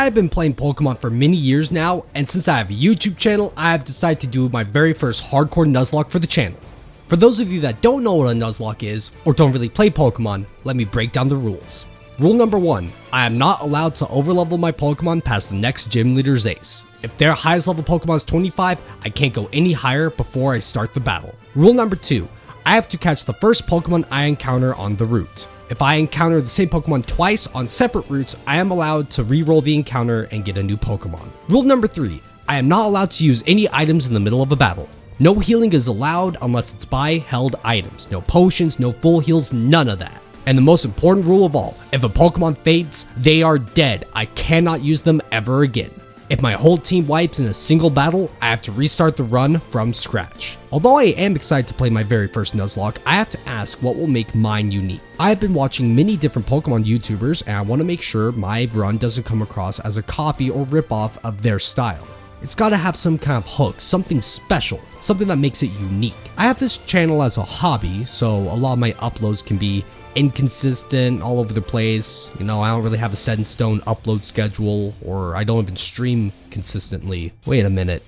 I have been playing Pokemon for many years now, and since I have a YouTube channel, I have decided to do my very first Hardcore Nuzlocke for the channel. For those of you that don't know what a Nuzlocke is, or don't really play Pokemon, let me break down the rules. Rule number 1, I am not allowed to overlevel my Pokemon past the next gym leader's ace. If their highest level Pokemon is 25, I can't go any higher before I start the battle. Rule number 2, I have to catch the first Pokemon I encounter on the route. If I encounter the same Pokemon twice on separate routes, I am allowed to re-roll the encounter and get a new Pokemon. Rule number 3, I am not allowed to use any items in the middle of a battle. No healing is allowed unless it's by held items. No potions, no full heals, none of that. And the most important rule of all, if a Pokemon faints, they are dead. I cannot use them ever again. If my whole team wipes in a single battle, I have to restart the run from scratch. Although I am excited to play my very first Nuzlocke, I have to ask what will make mine unique. I have been watching many different Pokemon YouTubers and I want to make sure my run doesn't come across as a copy or ripoff of their style. It's gotta have some kind of hook, something special, something that makes it unique. I have this channel as a hobby, so a lot of my uploads can be inconsistent, all over the place. You know, I don't really have a set in stone upload schedule, or I don't even stream consistently. Wait a minute.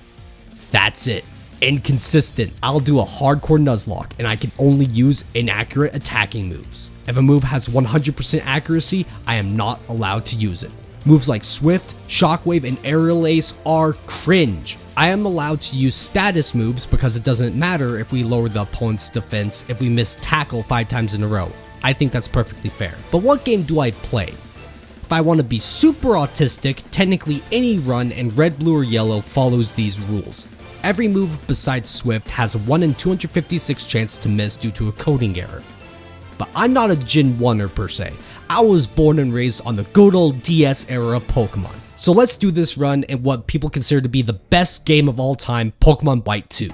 That's it. Inconsistent. I'll do a hardcore Nuzlocke, and I can only use inaccurate attacking moves. If a move has 100% accuracy, I am not allowed to use it. Moves like Swift, Shockwave, and Aerial Ace are cringe. I am allowed to use status moves because it doesn't matter if we lower the opponent's defense if we miss tackle 5 times in a row. I think that's perfectly fair. But what game do I play? If I want to be super autistic, technically any run in red, blue, or yellow follows these rules. Every move besides Swift has a 1 in 256 chance to miss due to a coding error. But I'm not a Gen 1er per se. I was born and raised on the good old DS era of Pokemon. So let's do this run in what people consider to be the best game of all time, Pokemon White 2.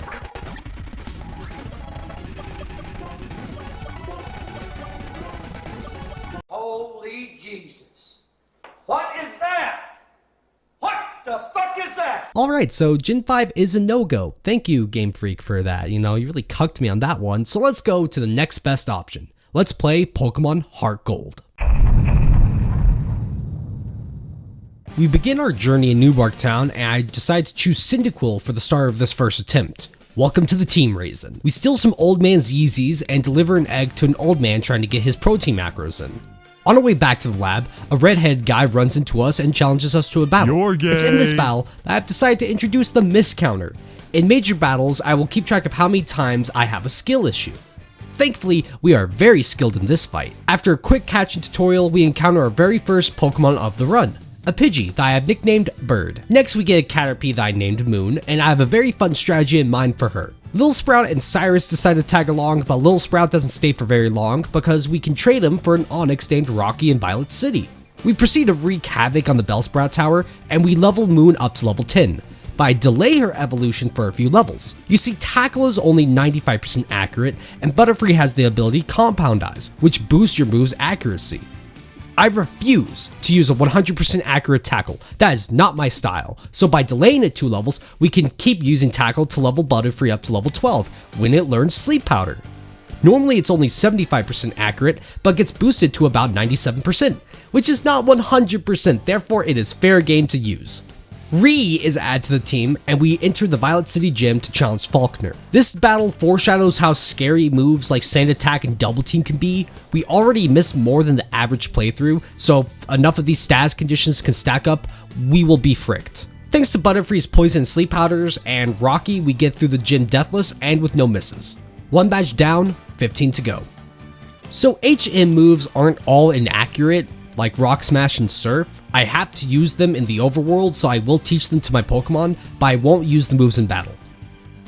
Holy Jesus. What is that? What the fuck is that? Alright, so Gen 5 is a no-go. Thank you, Game Freak, for that. You know, you really cucked me on that one. So let's go to the next best option. Let's play Pokemon Heart Gold. We begin our journey in Newbark Town, and I decide to choose Cyndaquil for the start of this first attempt. Welcome to the team, Raisin. We steal some old man's Yeezys and deliver an egg to an old man trying to get his protein macros in. On our way back to the lab, a redhead guy runs into us and challenges us to a battle. You're gay. It's in this battle that I've decided to introduce the miss counter. In major battles, I will keep track of how many times I have a skill issue. Thankfully, we are very skilled in this fight. After a quick catching tutorial, we encounter our very first Pokemon of the run, a Pidgey that I have nicknamed Bird. Next we get a Caterpie that I named Moon, and I have a very fun strategy in mind for her. Little Sprout and Cyrus decide to tag along, but Little Sprout doesn't stay for very long because we can trade him for an Onix named Rocky in Violet City. We proceed to wreak havoc on the Bellsprout Tower, and we level Moon up to level 10. But I delay her evolution for a few levels. You see, Tackle is only 95% accurate, and Butterfree has the ability Compound Eyes, which boosts your move's accuracy. I refuse to use a 100% accurate Tackle. That is not my style. So by delaying it 2 levels, we can keep using Tackle to level Butterfree up to level 12 when it learns Sleep Powder. Normally it's only 75% accurate, but gets boosted to about 97%, which is not 100%, therefore it is fair game to use. Ree is added to the team, and we enter the Violet City Gym to challenge Faulkner. This battle foreshadows how scary moves like Sand Attack and Double Team can be. We already missed more than the average playthrough, so if enough of these status conditions can stack up, we will be fricked. Thanks to Butterfree's Poison and Sleep Powders and Rocky, we get through the gym deathless and with no misses. 1 badge down, 15 to go. So HM moves aren't all inaccurate, like Rock Smash and Surf. I have to use them in the overworld, so I will teach them to my Pokemon, but I won't use the moves in battle.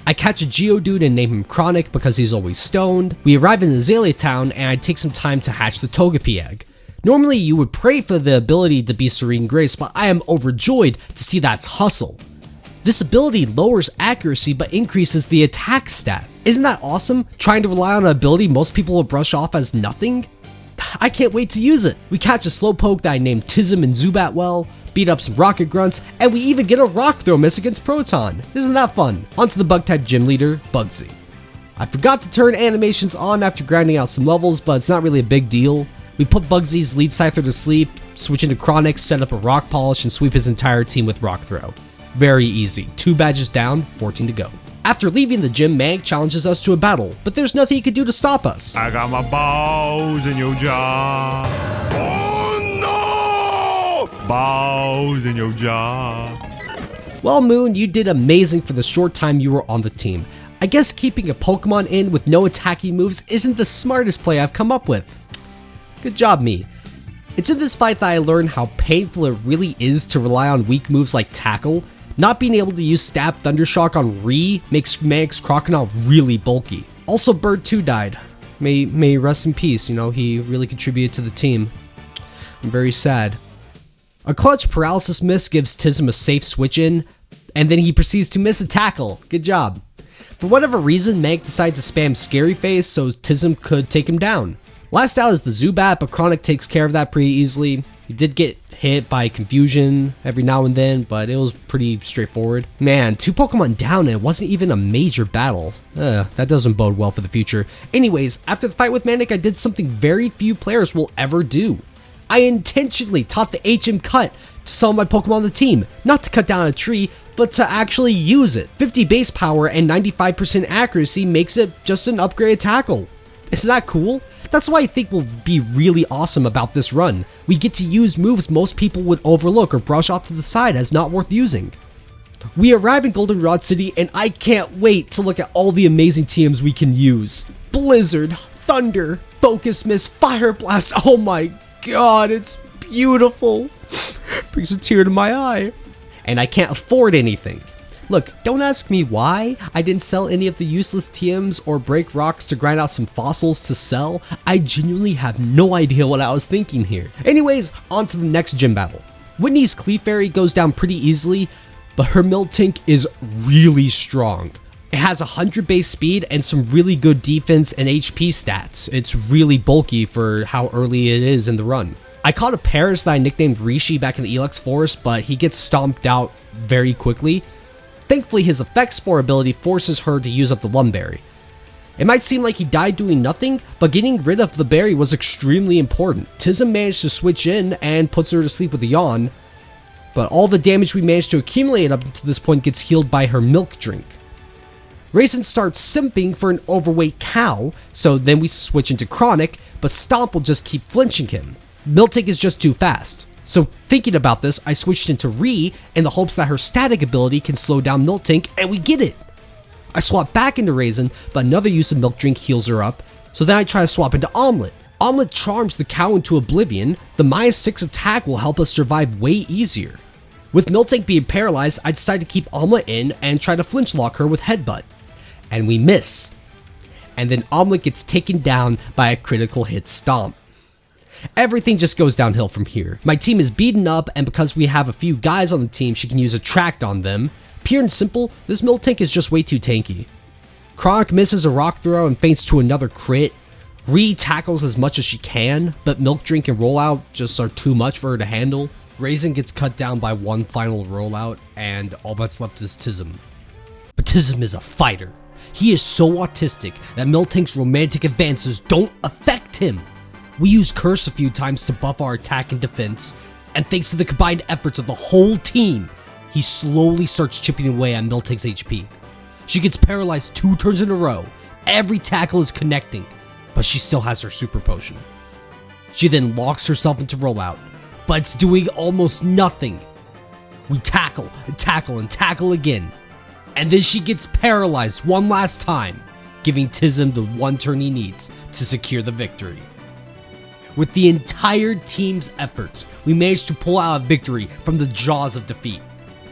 I catch a Geodude and name him Chronic because he's always stoned. We arrive in Azalea Town and I take some time to hatch the Togepi egg. Normally you would pray for the ability to be Serene Grace, but I am overjoyed to see that's Hustle. This ability lowers accuracy but increases the attack stat. Isn't that awesome? Trying to rely on an ability most people will brush off as nothing? I can't wait to use it. We catch a Slowpoke that I named Tism and Zubatwell, beat up some Rocket Grunts, and we even get a Rock Throw miss against Proton. Isn't that fun? Onto the Bug-type gym leader, Bugsy. I forgot to turn animations on after grinding out some levels, but it's not really a big deal. We put Bugsy's lead Scyther to sleep, switch into Chronic, set up a Rock Polish, and sweep his entire team with Rock Throw. Very easy. 2 badges down, 14 to go. After leaving the gym, Mag challenges us to a battle, but there's nothing he could do to stop us. I got my balls in your jaw. Oh no! Balls in your jaw. Well, Moon, you did amazing for the short time you were on the team. I guess keeping a Pokemon in with no attacking moves isn't the smartest play I've come up with. Good job, me. It's in this fight that I learned how painful it really is to rely on weak moves like Tackle. Not being able to use Stab Thundershock on Ree makes Mag's Crocodile really bulky. Also, Bird 2 died. May rest in peace, you know, he really contributed to the team. I'm very sad. A clutch Paralysis Miss gives Tism a safe switch in, and then he proceeds to miss a Tackle. Good job. For whatever reason, Mag decided to spam Scary Face so Tism could take him down. Last out is the Zubat, but Chronic takes care of that pretty easily. He did get hit by Confusion every now and then, but it was pretty straightforward. Man, 2 Pokemon down and it wasn't even a major battle. That doesn't bode well for the future. Anyways, after the fight with Manic, I did something very few players will ever do. I intentionally taught the HM cut to some of my Pokemon on the team, not to cut down a tree, but to actually use it. 50 base power and 95% accuracy makes it just an upgraded Tackle. Isn't that cool? That's what I think will be really awesome about this run. We get to use moves most people would overlook or brush off to the side as not worth using. We arrive in Goldenrod City and I can't wait to look at all the amazing TMs we can use. Blizzard, Thunder, Focus Mist, Fire Blast, oh my god, it's beautiful. Brings a tear to my eye. And I can't afford anything. Look, don't ask me why I didn't sell any of the useless TMs or break rocks to grind out some fossils to sell. I genuinely have no idea what I was thinking here. Anyways, on to the next gym battle. Whitney's Clefairy goes down pretty easily, but her Miltank is really strong. It has 100 base speed and some really good defense and HP stats. It's really bulky for how early it is in the run. I caught a Paris that I nicknamed Rishi back in the Elex Forest, but he gets stomped out very quickly. Thankfully, his Effect Spore ability forces her to use up the Lumberry. It might seem like he died doing nothing, but getting rid of the berry was extremely important. Tism managed to switch in and puts her to sleep with a yawn, but all the damage we managed to accumulate up to this point gets healed by her milk drink. Raisin starts simping for an overweight cow, so then we switch into Chronic, but Stomp will just keep flinching him. Miltank is just too fast. So thinking about this, I switched into Ree in the hopes that her static ability can slow down Miltank, and we get it! I swap back into Raisin, but another use of Milk Drink heals her up, so then I try to swap into Omelette. Omelette charms the cow into oblivion. The -6 attack will help us survive way easier. With Miltank being paralyzed, I decide to keep Omelette in and try to flinch lock her with Headbutt. And we miss. And then Omelette gets taken down by a critical hit Stomp. Everything just goes downhill from here. My team is beaten up, and because we have a few guys on the team, she can use Attract on them. Pure and simple, this Miltank is just way too tanky. Chronic misses a Rock Throw and faints to another crit. Ree tackles as much as she can, but Milk Drink and Rollout just are too much for her to handle. Raisin gets cut down by one final Rollout, and all that's left is Tism. But Tism is a fighter. He is so autistic that Miltank's romantic advances don't affect him. We use Curse a few times to buff our attack and defense, and thanks to the combined efforts of the whole team, he slowly starts chipping away at Miltank's HP. She gets paralyzed 2 turns in a row. Every tackle is connecting, but she still has her super potion. She then locks herself into Rollout, but it's doing almost nothing. We tackle and tackle and tackle again, and then she gets paralyzed one last time, giving Tism the one turn he needs to secure the victory. With the entire team's efforts, we managed to pull out a victory from the jaws of defeat.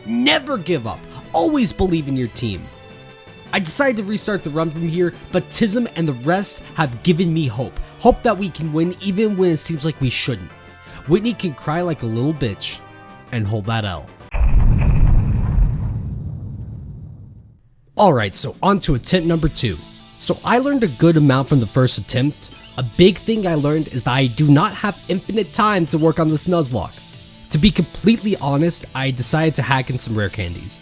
Never give up, always believe in your team. I decided to restart the run from here, but Tism and the rest have given me hope. Hope that we can win even when it seems like we shouldn't. Whitney can cry like a little bitch and hold that L. Alright, so on to attempt number 2. So I learned a good amount from the first attempt. A big thing I learned is that I do not have infinite time to work on this Nuzlocke. To be completely honest, I decided to hack in some rare candies.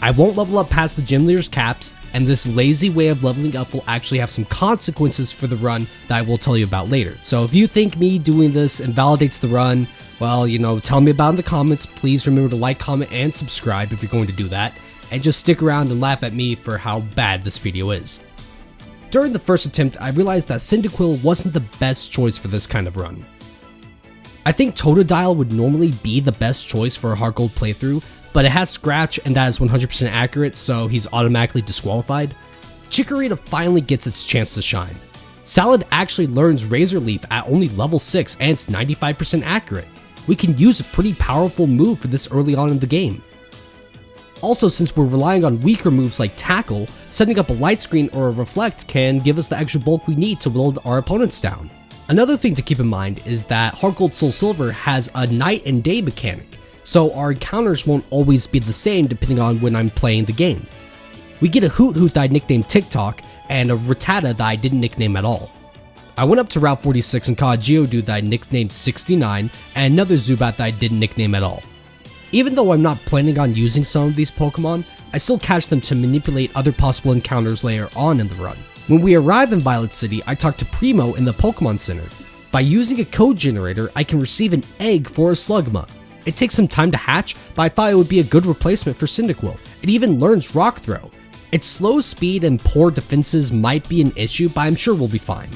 I won't level up past the gym leader's caps, and this lazy way of leveling up will actually have some consequences for the run that I will tell you about later. So if you think me doing this invalidates the run, well, tell me about it in the comments. Please remember to like, comment, and subscribe if you're going to do that, and just stick around and laugh at me for how bad this video is. During the first attempt, I realized that Cyndaquil wasn't the best choice for this kind of run. I think Totodile would normally be the best choice for a Heart Gold playthrough, but it has Scratch and that is 100% accurate, so he's automatically disqualified. Chikorita finally gets its chance to shine. Salad actually learns Razor Leaf at only level 6 and it's 95% accurate. We can use a pretty powerful move for this early on in the game. Also, since we're relying on weaker moves like Tackle, setting up a Light Screen or a Reflect can give us the extra bulk we need to whittle our opponents down. Another thing to keep in mind is that Heart Gold Soul Silver has a night and day mechanic, so our encounters won't always be the same depending on when I'm playing the game. We get a Hoot Hoot that I nicknamed TikTok, and a Rattata that I didn't nickname at all. I went up to Route 46 and caught a Geodude that I nicknamed 69, and another Zubat that I didn't nickname at all. Even though I'm not planning on using some of these Pokemon, I still catch them to manipulate other possible encounters later on in the run. When we arrive in Violet City, I talk to Primo in the Pokemon Center. By using a code generator, I can receive an egg for a Slugma. It takes some time to hatch, but I thought it would be a good replacement for Cyndaquil. It even learns Rock Throw. Its slow speed and poor defenses might be an issue, but I'm sure we'll be fine.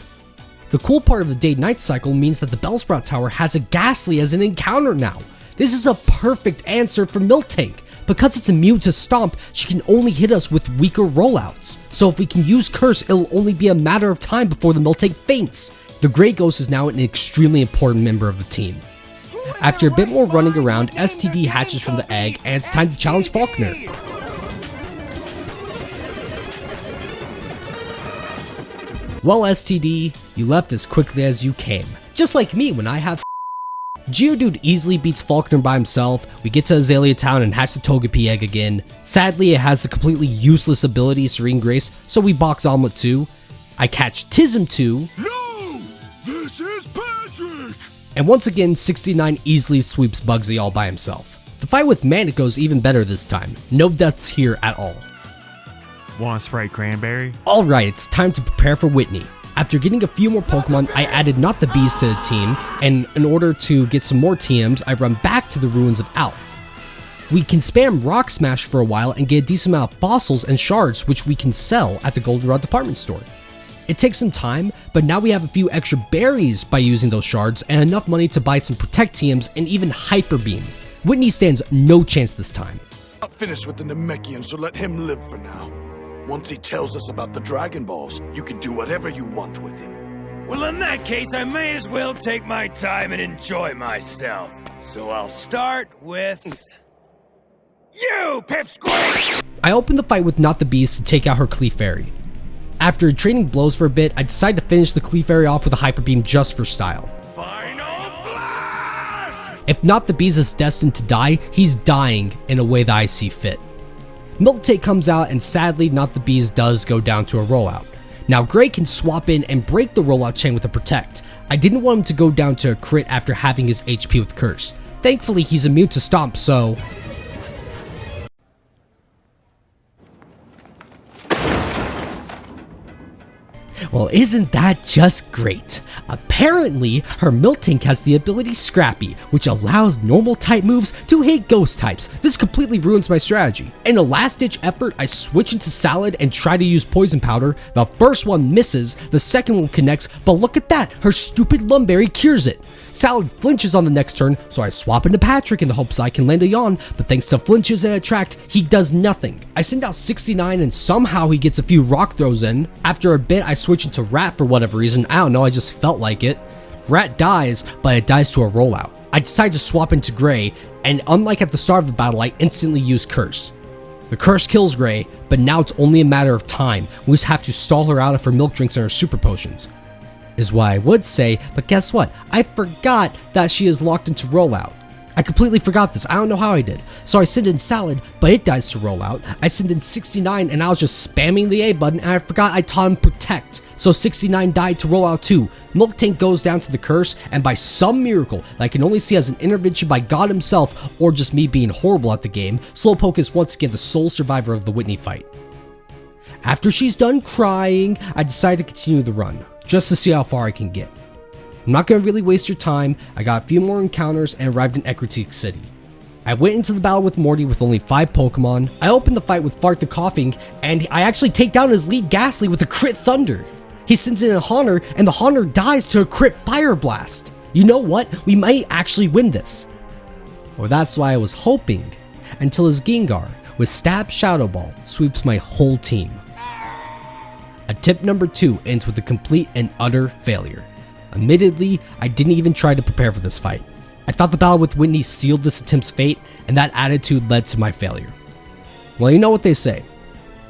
The cool part of the day-night cycle means that the Bellsprout Tower has a Ghastly as an encounter now. This is a perfect answer for Miltank. Because it's immune to Stomp, she can only hit us with weaker rollouts. So if we can use Curse, it'll only be a matter of time before the Miltank faints. The Grey Ghost is now an extremely important member of the team. After a bit more running around, STD hatches from the egg and it's time to challenge Falkner. Well, STD, you left as quickly as you came. Just like me when I have Geodude easily beats Falkner by himself. We get to Azalea Town and hatch the Togepi egg again. Sadly, it has the completely useless ability Serene Grace, so we box Omelette too. I catch Tism too. No! This is Patrick! And once again, 69 easily sweeps Bugsy all by himself. The fight with Manic goes even better this time. No deaths here at all. Want a Sprite Cranberry? Alright, it's time to prepare for Whitney. After getting a few more Pokemon, I added Not the Bees to the team, and in order to get some more TMs, I run back to the ruins of Alph. We can spam Rock Smash for a while and get a decent amount of fossils and shards which we can sell at the Goldenrod department store. It takes some time, but now we have a few extra berries by using those shards and enough money to buy some Protect TMs and even Hyper Beam. Whitney stands no chance this time. Not finished with the Namekian, so let him live for now. Once he tells us about the Dragon Balls, you can do whatever you want with him. Well, in that case, I may as well take my time and enjoy myself. So I'll start with you, Pipsqueak! I open the fight with Not the Beast to take out her Clefairy. After trading blows for a bit, I decide to finish the Clefairy off with a Hyper Beam just for style. Final Flash! If Not the Beast is destined to die, he's dying in a way that I see fit. Miltank comes out and sadly Not the Bees does go down to a rollout. Now Gray can swap in and break the rollout chain with a Protect. I didn't want him to go down to a crit after having his HP with Curse. Thankfully he's immune to Stomp, so well, isn't that just great? Apparently, her Miltank has the ability Scrappy, which allows normal type moves to hit ghost types. This completely ruins my strategy. In a last ditch effort, I switch into Salad and try to use Poison Powder. The first one misses, the second one connects, but look at that, her stupid Lumberry cures it. Salad flinches on the next turn, so I swap into Patrick in the hopes I can land a yawn, but thanks to flinches and attract, he does nothing. I send out 69 and somehow he gets a few rock throws in. After a bit, I switch into Rat for whatever reason, I don't know, I just felt like it. Rat dies, but it dies to a rollout. I decide to swap into Gray, and unlike at the start of the battle, I instantly use Curse. The Curse kills Gray, but now it's only a matter of time. We just have to stall her out of her milk drinks and her super potions. Is what I would say, but guess what? I forgot that she is locked into rollout. I completely forgot this, I don't know how I did. So I send in Salad, but it dies to roll out. I send in 69 and I was just spamming the A button and I forgot I taught him Protect. So 69 died to roll out too. Milk Tank goes down to the curse, and by some miracle that I can only see as an intervention by God himself or just me being horrible at the game, Slowpoke is once again the sole survivor of the Whitney fight. After she's done crying, I decide to continue the run, just to see how far I can get. I'm not going to really waste your time. I got a few more encounters and arrived in INACCURATE City. I went into the battle with Morty with only 5 Pokemon. I opened the fight with Fart the Coughing, and I actually take down his lead Ghastly with a crit Thunder. He sends in a Haunter, and the Haunter dies to a crit Fire Blast. You know what? We might actually win this. Or that's why I was hoping, until his Gengar with Stab Shadow Ball sweeps my whole team. Attempt number 2 ends with a complete and utter failure. Admittedly, I didn't even try to prepare for this fight. I thought the battle with Whitney sealed this attempt's fate, and that attitude led to my failure. Well, you know what they say,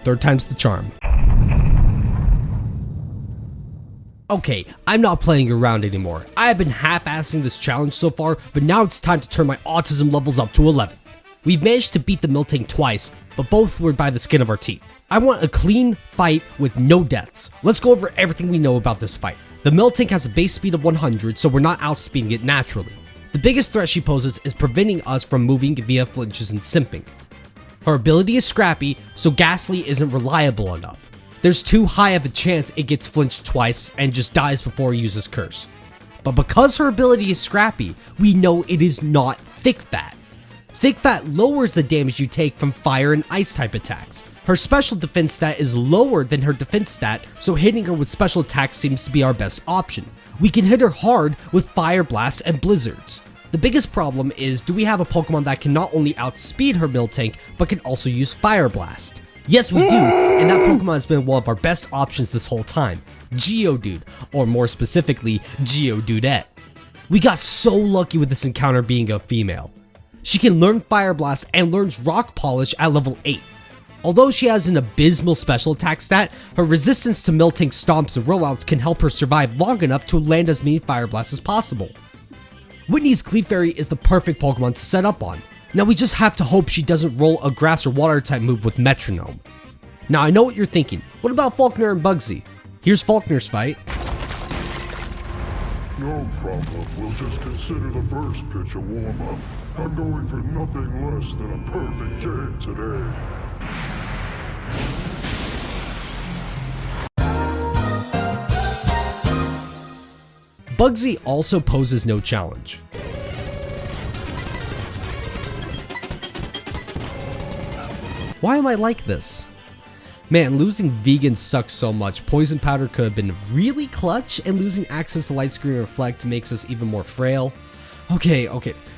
third time's the charm. Okay, I'm not playing around anymore. I have been half-assing this challenge so far, but now it's time to turn my autism levels up to 11. We've managed to beat the Miltank twice, but both were by the skin of our teeth. I want a clean fight with no deaths. Let's go over everything we know about this fight. The Miltank has a base speed of 100, so we're not outspeeding it naturally. The biggest threat she poses is preventing us from moving via flinches and simping. Her ability is scrappy, so Ghastly isn't reliable enough. There's too high of a chance it gets flinched twice and just dies before it uses Curse. But because her ability is scrappy, we know it is not Thick Fat. Thick Fat lowers the damage you take from fire and ice type attacks. Her special defense stat is lower than her defense stat, so hitting her with special attacks seems to be our best option. We can hit her hard with Fire Blasts and Blizzards. The biggest problem is, do we have a Pokemon that can not only outspeed her Miltank, but can also use Fire Blast? Yes, we do, and that Pokemon has been one of our best options this whole time, Geodude, or more specifically, Geodudette. We got so lucky with this encounter being a female. She can learn Fire Blast and learns Rock Polish at level 8. Although she has an abysmal special attack stat, her resistance to Miltank stomps and rollouts can help her survive long enough to land as many Fire Blasts as possible. Whitney's Clefairy is the perfect Pokemon to set up on. Now we just have to hope she doesn't roll a grass or water type move with Metronome. Now I know what you're thinking, what about Falkner and Bugsy? Here's Falkner's fight. No problem. We'll just consider the first pitch a warm-up. I'm going for nothing less than a perfect game today. Bugsy also poses no challenge. Why am I like this? Man, losing Vegan sucks so much. Poison Powder could have been really clutch, and losing access to Light Screen Reflect makes us even more frail. Okay,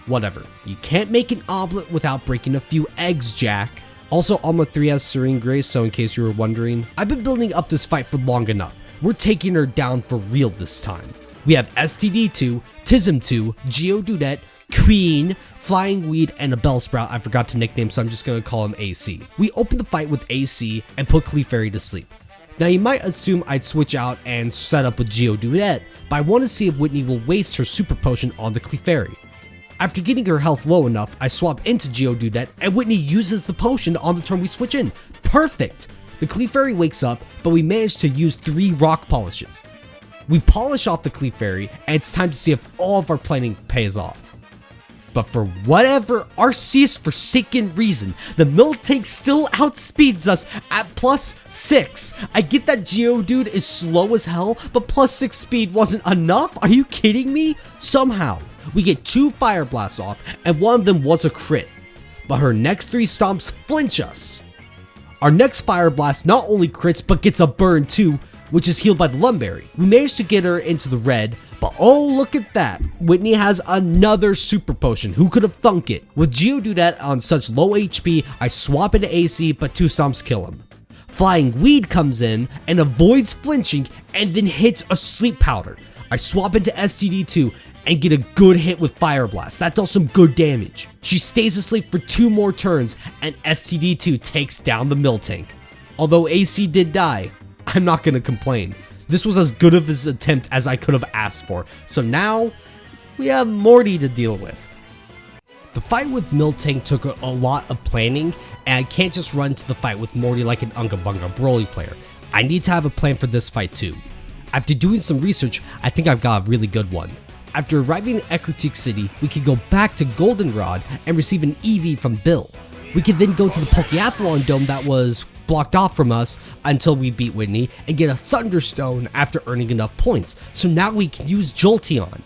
whatever. You can't make an omelet without breaking a few eggs, Jack. Also, Omelet 3 has Serene Grace, so in case you were wondering, I've been building up this fight for long enough. We're taking her down for real this time. We have STD2, Tism2, Geodudette, Queen, Flying Weed, and a Bellsprout I forgot to nickname, so I'm just gonna call him AC. We open the fight with AC and put Clefairy to sleep. Now you might assume I'd switch out and set up with Geodudette, but I want to see if Whitney will waste her super potion on the Clefairy. After getting her health low enough, I swap into Geodudette and Whitney uses the potion on the turn we switch in. Perfect! The Clefairy wakes up, but we manage to use 3 rock polishes. We polish off the Clefairy, and it's time to see if all of our planning pays off. But for whatever Arceus forsaken reason, the Miltank still outspeeds us at +6. I get that Geodude is slow as hell, but +6 speed wasn't enough? Are you kidding me? Somehow, we get 2 Fire Blasts off, and one of them was a crit. But her next 3 stomps flinch us. Our next Fire Blast not only crits, but gets a burn too, which is healed by the Lumberry. We managed to get her into the red, but oh look at that, Whitney has another super potion, who could have thunk it? With Geodudette on such low HP, I swap into AC, but 2 stomps kill him. Flying Weed comes in and avoids flinching and then hits a Sleep Powder. I swap into STD2 and get a good hit with Fire Blast. That does some good damage. She stays asleep for 2 more turns and STD2 takes down the Miltank. Although AC did die, I'm not gonna complain. This was as good of an attempt as I could have asked for. So now, we have Morty to deal with. The fight with Miltank took a lot of planning, and I can't just run to the fight with Morty like an Unga Bunga Broly player. I need to have a plan for this fight too. After doing some research, I think I've got a really good one. After arriving in INACCURATE City, we can go back to Goldenrod and receive an EV from Bill. We can then go to the Pokeathlon Dome that was blocked off from us until we beat Whitney and get a Thunderstone after earning enough points, so now we can use Jolteon.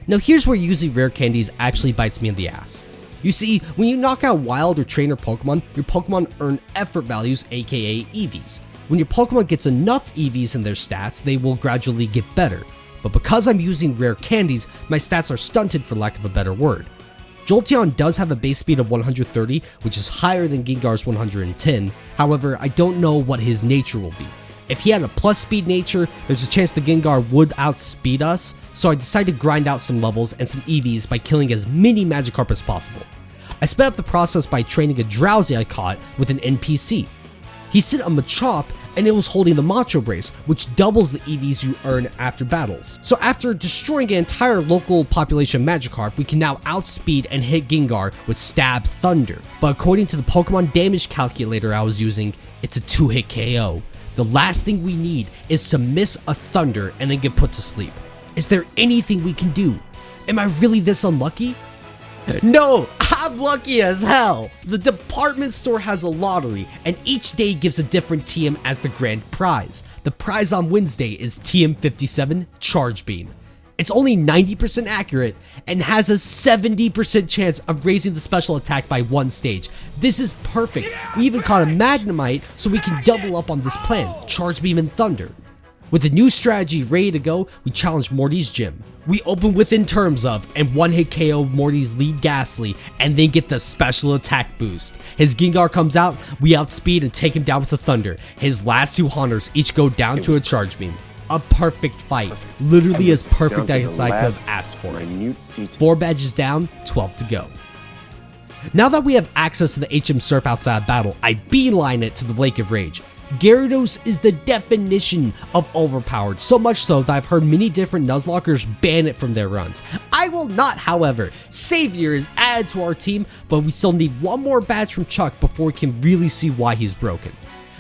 Now here's where using rare candies actually bites me in the ass. You see, when you knock out wild or trainer Pokemon, your Pokemon earn effort values, aka EVs. When your Pokemon gets enough EVs in their stats, they will gradually get better. But because I'm using rare candies, my stats are stunted for lack of a better word. Jolteon does have a base speed of 130, which is higher than Gengar's 110, however, I don't know what his nature will be. If he had a plus speed nature, there's a chance the Gengar would outspeed us, so I decided to grind out some levels and some EVs by killing as many Magikarp as possible. I sped up the process by training a Drowsy I caught with an NPC. He sit on Machop and it was holding the Macho Brace, which doubles the EVs you earn after battles. So after destroying an entire local population Magikarp, we can now outspeed and hit Gengar with Stab Thunder. But according to the Pokemon damage calculator I was using, it's a 2-hit KO. The last thing we need is to miss a Thunder and then get put to sleep. Is there anything we can do? Am I really this unlucky? No, I'm lucky as hell! The department store has a lottery, and each day gives a different TM as the grand prize. The prize on Wednesday is TM57 Charge Beam. It's only 90% accurate, and has a 70% chance of raising the special attack by 1 stage. This is perfect. We even caught a Magnemite, so we can double up on this plan, Charge Beam and Thunder. With a new strategy ready to go, we challenge Morty's gym. We open with In Terms Of and 1-hit KO Morty's lead Ghastly and then get the special attack boost. His Gengar comes out, we outspeed and take him down with a Thunder. His last 2 Hunters each go down to a Charge Beam. A perfect fight. Literally as perfect as I could have asked for it. 4 badges down, 12 to go. Now that we have access to the HM Surf outside of battle, I beeline it to the Lake of Rage. Gyarados is the definition of overpowered, so much so that I've heard many different Nuzlockers ban it from their runs. I will not, however. Savior is added to our team, but we still need 1 more badge from Chuck before we can really see why he's broken.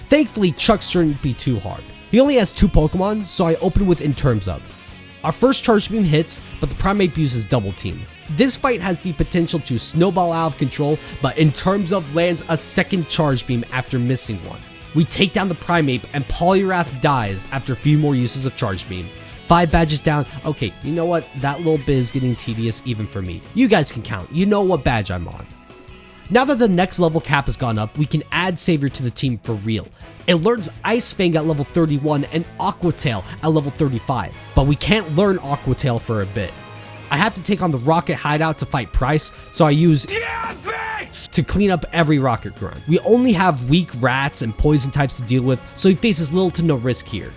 Thankfully, Chuck shouldn't be too hard. He only has 2 Pokemon, so I open with In Terms Of. Our first Charge Beam hits, but the Primeape uses Double Team. This fight has the potential to snowball out of control, but In Terms Of lands a second Charge Beam after missing one. We take down the Primeape and Poliwrath dies after a few more uses of Charge Beam. 5 badges down. Okay, you know what? That little bit is getting tedious even for me. You guys can count. You know what badge I'm on. Now that the next level cap has gone up, we can add Savior to the team for real. It learns Ice Fang at level 31 and Aqua Tail at level 35, but we can't learn Aqua Tail for a bit. I have to take on the Rocket Hideout to fight Price, so I use to clean up every Rocket grunt. We only have weak rats and poison types to deal with, so he faces little to no risk here.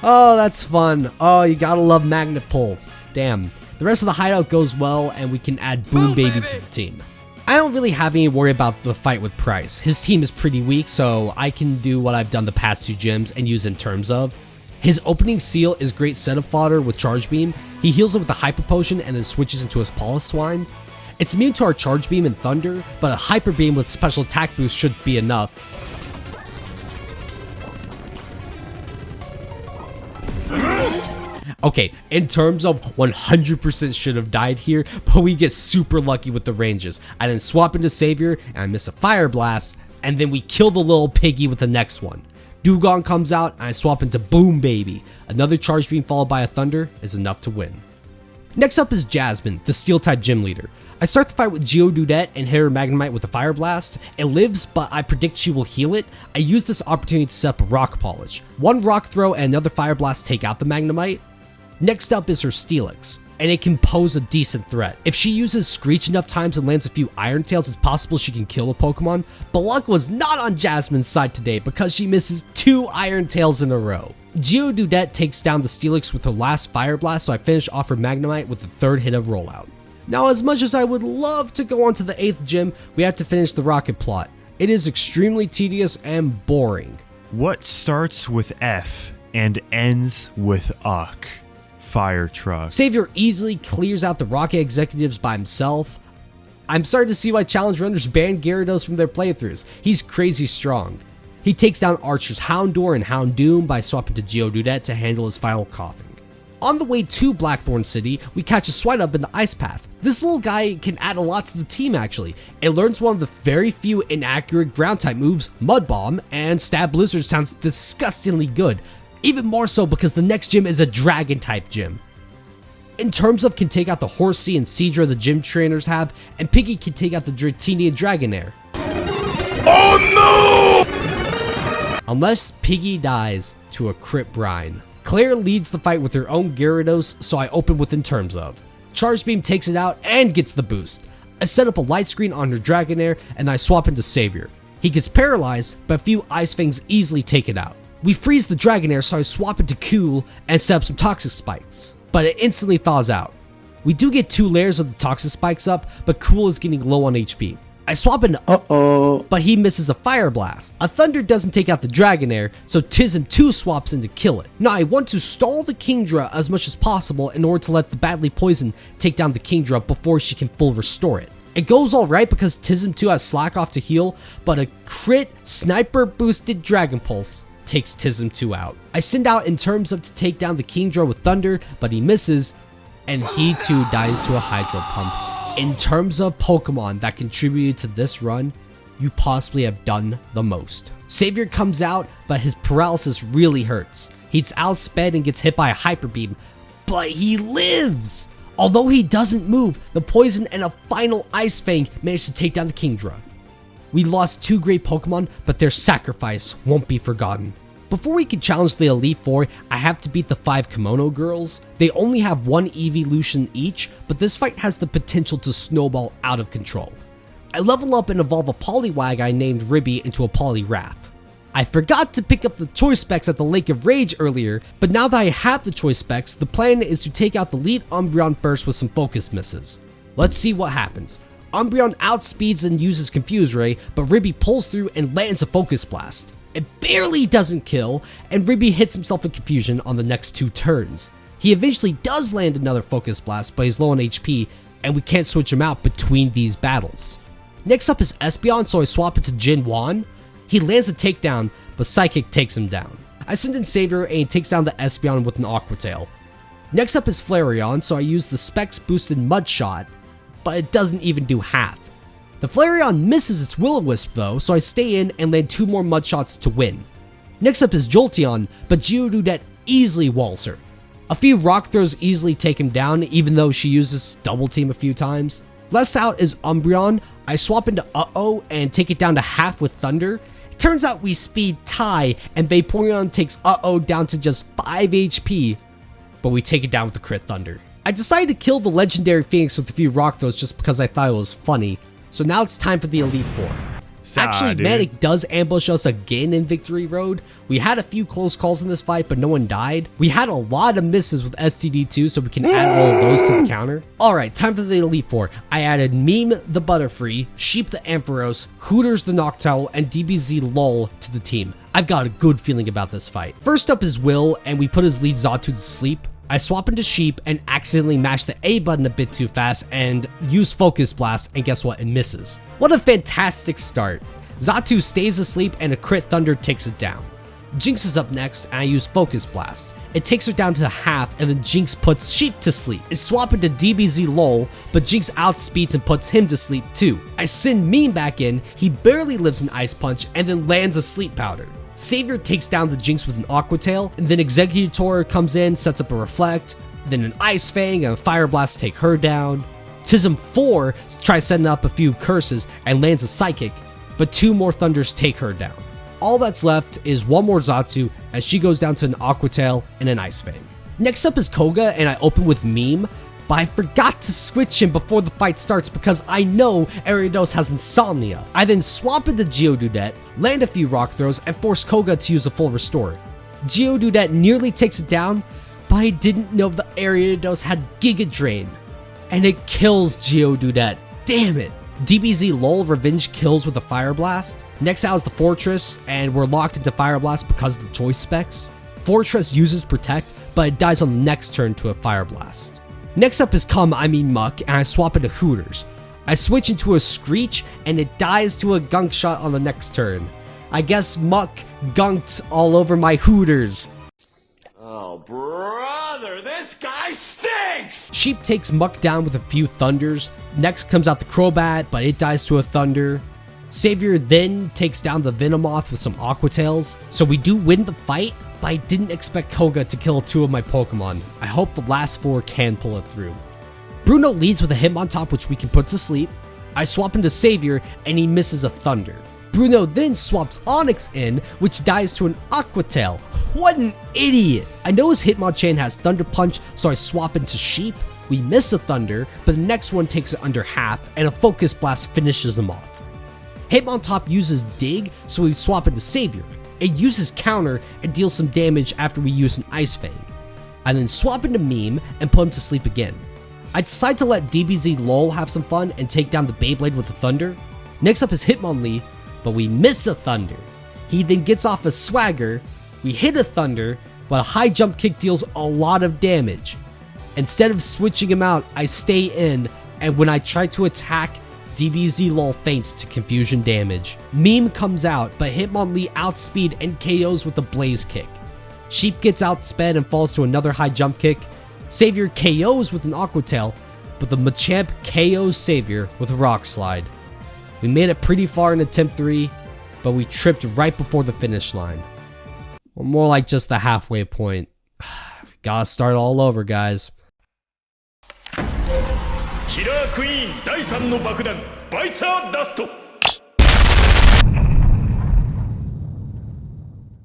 Oh, that's fun. Oh, you gotta love Magnet Pull. Damn. The rest of the hideout goes well, and we can add Boom Baby to the team. I don't really have any worry about the fight with Price. His team is pretty weak, so I can do what I've done the past 2 gyms and use In Terms Of. His opening seal is great setup fodder with Charge Beam. He heals it with a Hyper Potion and then switches into his Poliswine. It's immune to our Charge Beam and Thunder, but a Hyper Beam with special attack boost should be enough. Okay, In Terms Of 100% should have died here, but we get super lucky with the ranges. I then swap into Savior and I miss a Fire Blast, and then we kill the little piggy with the next one. Dugong comes out and I swap into Boom Baby. Another Charge Beam followed by a Thunder is enough to win. Next up is Jasmine, the Steel type gym leader. I start the fight with Geodude and hit her Magnemite with a Fire Blast. It lives, but I predict she will heal it. I use this opportunity to set up a Rock Polish. 1 Rock Throw and another Fire Blast take out the Magnemite. Next up is her Steelix, and it can pose a decent threat. If she uses Screech enough times and lands a few Iron Tails, it's possible she can kill a Pokemon, but luck was not on Jasmine's side today because she misses 2 Iron Tails in a row. Geodude takes down the Steelix with her last Fire Blast, so I finish off her Magnemite with the 3rd hit of Rollout. Now, as much as I would love to go on to the 8th gym, we have to finish the Rocket plot. It is extremely tedious and boring. What starts with F and ends with UCK? fire truck. Savior easily clears out the Rocket executives by himself. I'm starting to see why challenge runners ban Gyarados from their playthroughs. He's crazy strong. He takes down Archer's Houndour and Houndoom by swapping to Geodude to handle his final coughing. On the way to Blackthorn City, we catch a Swinub in the Ice Path. This little guy can add a lot to the team actually. It learns one of the very few inaccurate ground type moves, Mud Bomb, and Stab Blizzard sounds disgustingly good. Even more so because the next gym is a Dragon type gym. In terms of can take out the Horsea and Seadra the gym trainers have, and Piggy can take out the Dratini and Dragonair. Oh no! Unless Piggy dies to a crit brine. Claire leads the fight with her own Gyarados, so I open with In Terms Of. Charge Beam takes it out and gets the boost. I set up a light screen on her Dragonair and I swap into Savior. He gets paralyzed, but a few Ice Fangs easily take it out. We freeze the Dragonair, so I swap into Cool and set up some Toxic Spikes, but it instantly thaws out. We do get 2 layers of the Toxic Spikes up, but Cool is getting low on HP. I swap into but he misses a Fire Blast. A Thunder doesn't take out the Dragonair, so Tism 2 swaps in to kill it. Now I want to stall the Kingdra as much as possible in order to let the badly poisoned take down the Kingdra before she can full restore it. It goes alright because Tism 2 has Slack off to heal, but a crit sniper boosted Dragon Pulse takes Tism 2 out. I send out In Terms Of to take down the Kingdra with Thunder, but he misses, and he too dies to a Hydro Pump. In terms of Pokemon that contributed to this run, you possibly have done the most. Savior comes out, but his paralysis really hurts. He's outsped and gets hit by a Hyper Beam, but he lives! Although he doesn't move, the poison and a final Ice Fang managed to take down the Kingdra. We lost 2 great Pokemon, but their sacrifice won't be forgotten. Before we can challenge the Elite Four, I have to beat the 5 Kimono girls. They only have 1 evolution each, but this fight has the potential to snowball out of control. I level up and evolve a Poliwag I named Ribby into a Poliwrath. I forgot to pick up the choice specs at the Lake of Rage earlier, but now that I have the choice specs, the plan is to take out the lead Umbreon first with some focus misses. Let's see what happens. Umbreon outspeeds and uses Confuse Ray, but Ribby pulls through and lands a Focus Blast. It barely doesn't kill, and Ribby hits himself in confusion on the next 2 turns. He eventually does land another Focus Blast, but he's low on HP, and we can't switch him out between these battles. Next up is Espeon, so I swap it to Jin Wan. He lands a takedown, but Psychic takes him down. I send in Savior, and he takes down the Espeon with an Aqua Tail. Next up is Flareon, so I use the Specs boosted Mud Shot, but it doesn't even do half. The Flareon misses its Will-O-Wisp though, so I stay in and land 2 more Mud Shots to win. Next up is Jolteon, but Geodude easily walls her. A few Rock Throws easily take him down, even though she uses Double Team a few times. Last out is Umbreon. I swap into Uh-Oh and take it down to half with Thunder. It turns out we speed tie, and Vaporeon takes Uh-Oh down to just 5 HP, but we take it down with the crit Thunder. I decided to kill the legendary Phoenix with a few Rock Throws just because I thought it was funny. So now it's time for the Elite Four. Actually, Manic does ambush us again in Victory Road. We had a few close calls in this fight, but no one died. We had a lot of misses with STD2, so we can add all of those to the counter. Alright, time for the Elite Four. I added Meme the Butterfree, Sheep the Ampharos, Hooters the Noctowl, and DBZ LOL to the team. I've got a good feeling about this fight. First up is Will, and we put his lead Xatu to sleep. I swap into Sheep and accidentally mash the A button a bit too fast and use Focus Blast, and guess what? It misses. What a fantastic start. Xatu stays asleep and a crit Thunder takes it down. Jinx is up next and I use Focus Blast. It takes her down to half and then Jinx puts Sheep to sleep. I swap into DBZ LOL, but Jinx outspeeds and puts him to sleep too. I send Meme back in, he barely lives an Ice Punch and then lands a Sleep Powder. Savior takes down the Jinx with an Aqua Tail, and then Exeggutor comes in, sets up a Reflect, then an Ice Fang and a Fire Blast take her down. Tism 4 tries setting up a few Curses and lands a Psychic, but 2 more Thunders take her down. All that's left is 1 more Xatu as she goes down to an Aqua Tail and an Ice Fang. Next up is Koga, and I open with Meme, but I forgot to switch him before the fight starts because I know Ariados has Insomnia. I then swap into Geodude, land a few Rock Throws, and force Koga to use a full restore. Geodude nearly takes it down, but I didn't know the Ariados had Giga Drain, and it kills Geodude. Damn it! DBZ LOL Revenge kills with a Fire Blast. Next out is the Fortress, and we're locked into Fire Blast because of the choice specs. Fortress uses Protect, but it dies on the next turn to a Fire Blast. Next up is Muck, and I swap into Hooters. I switch into a Screech, and it dies to a Gunk Shot on the next turn. I guess Muck gunked all over my Hooters. Oh, brother, this guy stinks! Sheep takes Muck down with a few Thunders. Next comes out the Crobat, but it dies to a Thunder. Savior then takes down the Venomoth with some Aqua Tails. So we do win the fight, but I didn't expect Koga to kill 2 of my Pokemon. I hope the last 4 can pull it through. Bruno leads with a Hitmontop, which we can put to sleep. I swap into Savior, and he misses a Thunder. Bruno then swaps Onyx in, which dies to an Aqua Tail. What an idiot! I know his Hitmonchan has Thunder Punch, so I swap into Sheep. We miss a Thunder, but the next one takes it under half, and a Focus Blast finishes him off. Hitmontop uses Dig, so we swap into Savior. It uses Counter and deals some damage after we use an Ice Fang. I then swap into Meme and put him to sleep again. I decide to let DBZ LOL have some fun and take down the Beyblade with a Thunder. Next up is Hitmonlee, but we miss a Thunder. He then gets off a Swagger, we hit a Thunder, but a high jump kick deals a lot of damage. Instead of switching him out, I stay in, and when I try to attack, DBZ LOL faints to confusion damage. Meme comes out, but Hitmonlee outspeed and KOs with a Blaze Kick. Sheep gets outsped and falls to another high jump kick. Savior KOs with an Aqua Tail, but the Machamp KOs Savior with a Rock Slide. We made it pretty far in attempt 3, but we tripped right before the finish line. Or more like just the halfway point. Gotta start all over, guys. Killer Queen 第3の爆弾バイツァーダスト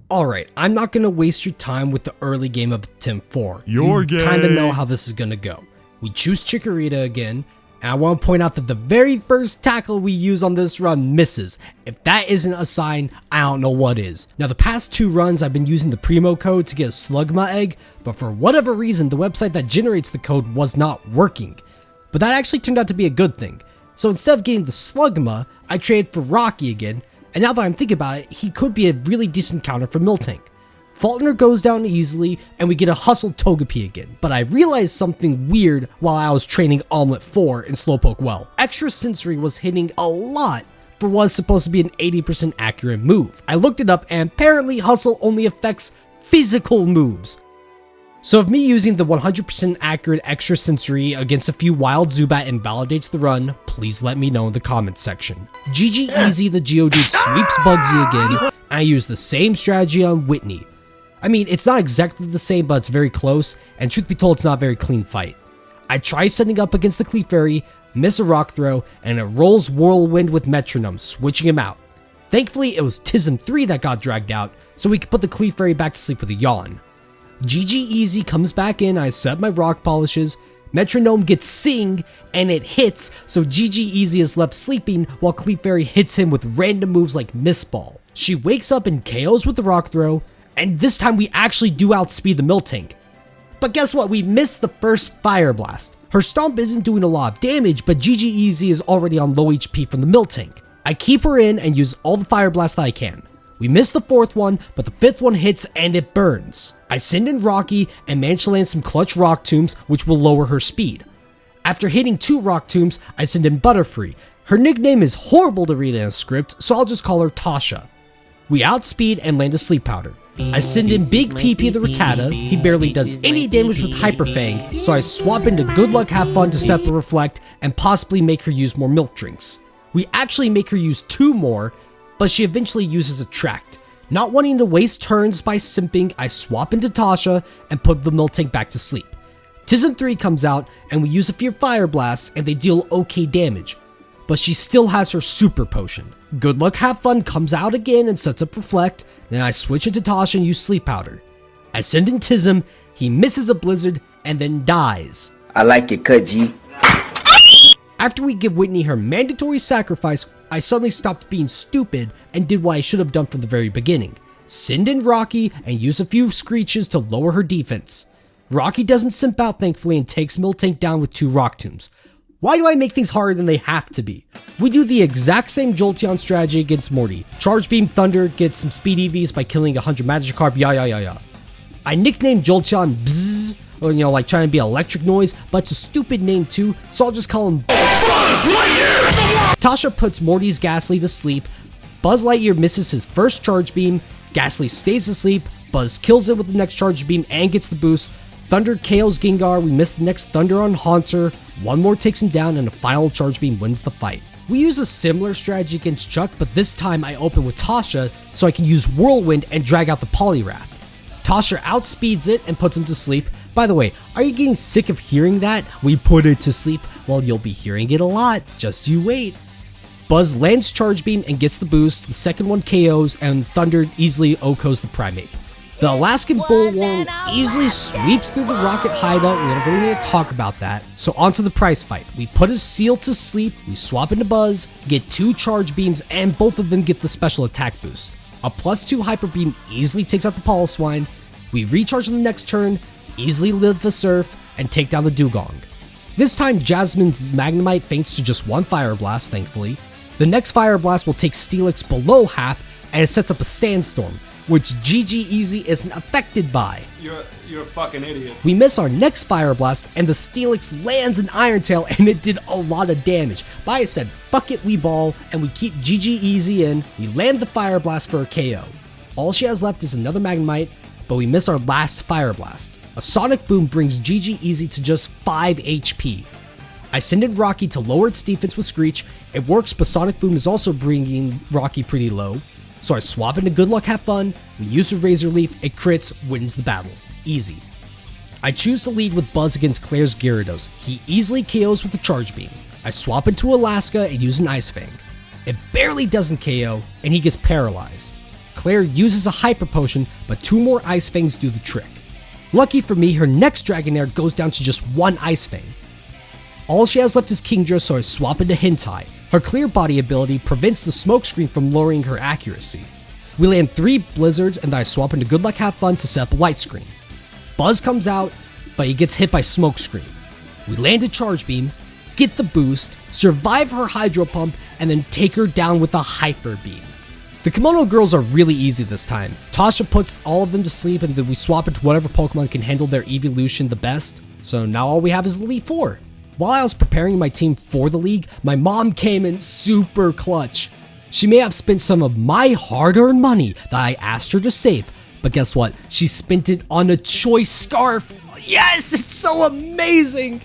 Alright, I'm not gonna waste your time with the early game of attempt 4. You're you gay. kinda know how this is gonna go. We choose Chikorita again, and I want to point out that the very first tackle we use on this run misses. If that isn't a sign, I don't know what is. Now the past 2 runs I've been using the Primo code to get a Slugma egg, but for whatever reason the website that generates the code was not working. But that actually turned out to be a good thing. So instead of getting the Slugma, I traded for Rocky again, and now that I'm thinking about it, he could be a really decent counter for Miltank. Faulkner goes down easily, and we get a Hustle Togepi again. But I realized something weird while I was training Omelette 4 in Slowpoke well. Extra Sensory was hitting a lot for what was supposed to be an 80% accurate move. I looked it up, and apparently Hustle only affects physical moves. So if me using the 100% accurate Extra Sensory against a few wild Zubat invalidates the run, please let me know in the comments section. GG Easy, the Geodude sweeps Bugsy again, and I use the same strategy on Whitney. I mean, it's not exactly the same, but it's very close, and truth be told, it's not a very clean fight. I try setting up against the Clefairy, miss a Rock Throw, and it rolls Whirlwind with Metronome, switching him out. Thankfully, it was Tism 3 that got dragged out, so we could put the Clefairy back to sleep with a Yawn. GG Easy comes back in, I set my Rock Polishes, Metronome gets Sing, and it hits, so GG Easy is left sleeping while Clefairy hits him with random moves like Miss Ball. She wakes up and KOs with the Rock Throw, and this time we actually do outspeed the Miltank. But guess what, we missed the first Fire Blast. Her Stomp isn't doing a lot of damage, but GG Easy is already on low HP from the Miltank. I keep her in and use all the Fire Blast that I can. We miss the 4th one, but the 5th one hits and it burns. I send in Rocky and manage to land some clutch Rock Tombs, which will lower her speed. After hitting 2 Rock Tombs, I send in Butterfree. Her nickname is horrible to read in a script, so I'll just call her Tasha. We outspeed and land a Sleep Powder. I send in Big PP the Rattata. He barely does any damage with Hyper Fang, so I swap into Good Luck Have Fun to set the Reflect and possibly make her use more milk drinks. We actually make her use 2 more, but she eventually uses Attract. Not wanting to waste turns by simping, I swap into Tasha and put the Miltank back to sleep. Tism 3 comes out and we use a few Fire Blasts and they deal okay damage, but she still has her Super Potion. Good Luck Have Fun comes out again and sets up Reflect, then I switch into Tasha and use Sleep Powder. I send in Tism, he misses a Blizzard and then dies. I like your cut, G. After we give Whitney her mandatory sacrifice, I suddenly stopped being stupid and did what I should have done from the very beginning. Send in Rocky and use a few Screeches to lower her defense. Rocky doesn't simp out thankfully and takes Miltank down with 2 Rock Tombs. Why do I make things harder than they have to be? We do the exact same Jolteon strategy against Morty. Charge Beam Thunder gets some speed EVs by killing 100 Magikarp, yeah. I nicknamed Jolteon Bzzz, or like trying to be electric noise, but it's a stupid name too, so I'll just call him Buzz Lightyear! Tasha puts Morty's Ghastly to sleep, Buzz Lightyear misses his first charge beam, Ghastly stays asleep, Buzz kills it with the next charge beam and gets the boost, Thunder KOs Gengar, we miss the next Thunder on Haunter, one more takes him down and a final charge beam wins the fight. We use a similar strategy against Chuck, but this time I open with Tasha so I can use Whirlwind and drag out the Poliwrath. Tasha outspeeds it and puts him to sleep. By the way, are you getting sick of hearing that? We put it to sleep. Well, you'll be hearing it a lot, just you wait. Buzz lands Charge Beam and gets the boost, the second one KOs, and Thunder easily OHKOs the Primeape. The Alaskan Bullworm easily sweeps through the Rocket hideout, we don't really need to talk about that. So onto the prize fight. We put a Seal to sleep, we swap into Buzz, get 2 Charge Beams, and both of them get the special attack boost. A +2 Hyper Beam easily takes out the Poliwhirl. We recharge on the next turn, easily live the Surf, and take down the Dugong. This time Jasmine's Magnemite faints to just 1 Fire Blast, thankfully. The next Fire Blast will take Steelix below half, and it sets up a Sandstorm, which GG Easy isn't affected by. You're a fucking idiot. We miss our next Fire Blast, and the Steelix lands an Iron Tail, and it did a lot of damage. But I said, fuck it, we ball, and we keep GG Easy in. We land the Fire Blast for a KO. All she has left is another Magnemite, but we miss our last Fire Blast. A Sonic Boom brings GG Easy to just 5 HP. I send in Rocky to lower its defense with Screech. It works, but Sonic Boom is also bringing Rocky pretty low. So I swap into Good Luck Have Fun, we use a Razor Leaf, it crits, wins the battle. Easy. I choose to lead with Buzz against Claire's Gyarados. He easily KOs with a Charge Beam. I swap into Alaska and use an Ice Fang. It barely doesn't KO, and he gets paralyzed. Claire uses a Hyper Potion, but 2 more Ice Fangs do the trick. Lucky for me, her next Dragonair goes down to just 1 Ice Fang. All she has left is Kingdra, so I swap into Hentai. Her Clear Body ability prevents the Smokescreen from lowering her accuracy. We land 3 Blizzards, and then I swap into Good Luck Have Fun to set up a Light Screen. Buzz comes out, but he gets hit by Smokescreen. We land a Charge Beam, get the boost, survive her Hydro Pump, and then take her down with a Hyper Beam. The Kimono Girls are really easy this time. Tasha puts all of them to sleep, and then we swap into whatever Pokemon can handle their evolution the best, so now all we have is Elite 4. While I was preparing my team for the league, my mom came in super clutch. She may have spent some of my hard-earned money that I asked her to save, but guess what? She spent it on a Choice Scarf. Yes, it's so amazing!